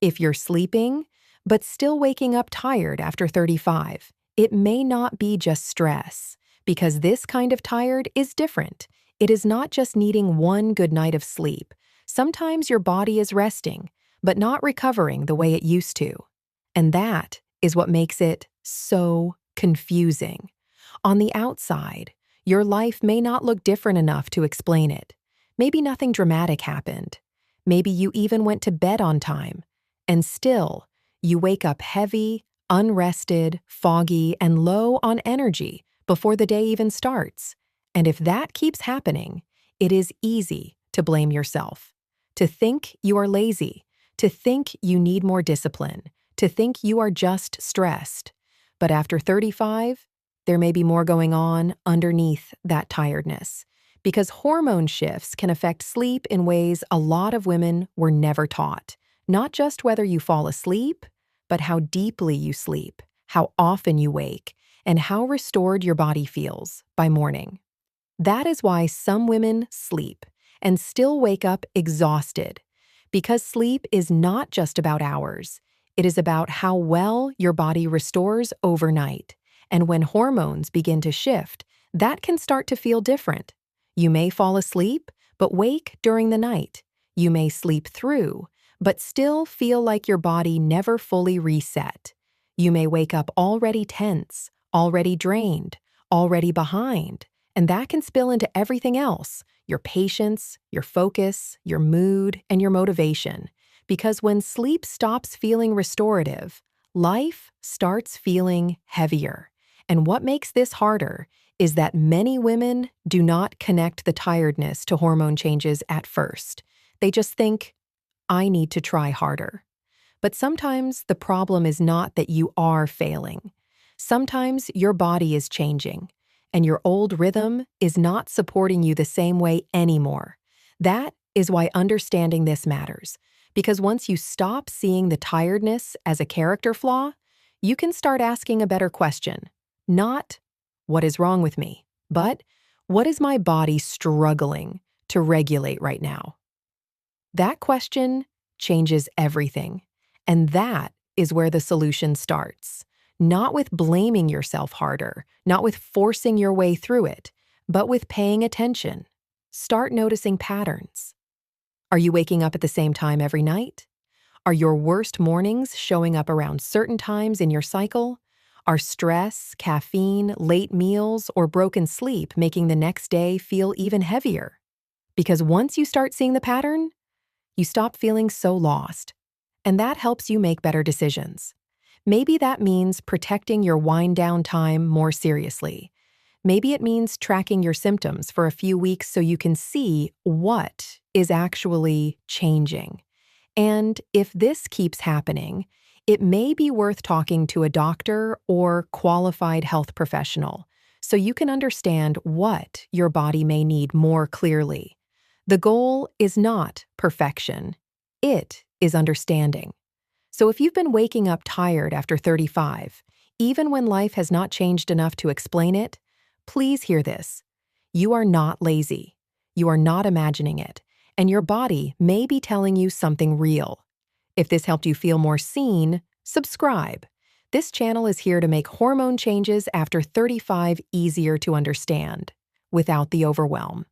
If you're sleeping, but still waking up tired after 35, it may not be just stress, because this kind of tired is different. It is not just needing one good night of sleep. Sometimes your body is resting, but not recovering the way it used to. And that is what makes it so confusing. On the outside, your life may not look different enough to explain it. Maybe nothing dramatic happened. Maybe you even went to bed on time. And still, you wake up heavy, unrested, foggy, and low on energy before the day even starts. And if that keeps happening, it is easy to blame yourself, to think you are lazy, to think you need more discipline, to think you are just stressed. But after 35, there may be more going on underneath that tiredness, because hormone shifts can affect sleep in ways a lot of women were never taught. Not just whether you fall asleep, but how deeply you sleep, how often you wake, and how restored your body feels by morning. That is why some women sleep and still wake up exhausted, because sleep is not just about hours. It is about how well your body restores overnight. And when hormones begin to shift, that can start to feel different. You may fall asleep, but wake during the night. You may sleep through, but still feel like your body never fully reset. You may wake up already tense, already drained, already behind, and that can spill into everything else: your patience, your focus, your mood, and your motivation. Because when sleep stops feeling restorative, life starts feeling heavier. And what makes this harder is that many women do not connect the tiredness to hormone changes at first. They just think, I need to try harder. But sometimes the problem is not that you are failing. Sometimes your body is changing, and your old rhythm is not supporting you the same way anymore. That is why understanding this matters, because once you stop seeing the tiredness as a character flaw, you can start asking a better question. Not, what is wrong with me? But, what is my body struggling to regulate right now? That question changes everything. And that is where the solution starts. Not with blaming yourself harder, not with forcing your way through it, but with paying attention. Start noticing patterns. Are you waking up at the same time every night? Are your worst mornings showing up around certain times in your cycle? Are stress, caffeine, late meals, or broken sleep making the next day feel even heavier? Because once you start seeing the pattern, you stop feeling so lost. And that helps you make better decisions. Maybe that means protecting your wind-down time more seriously. Maybe it means tracking your symptoms for a few weeks so you can see what is actually changing. And if this keeps happening, it may be worth talking to a doctor or qualified health professional so you can understand what your body may need more clearly. The goal is not perfection. It is understanding. So if you've been waking up tired after 35, even when life has not changed enough to explain it, please hear this. You are not lazy. You are not imagining it. And your body may be telling you something real. If this helped you feel more seen, subscribe. This channel is here to make hormone changes after 35 easier to understand, without the overwhelm.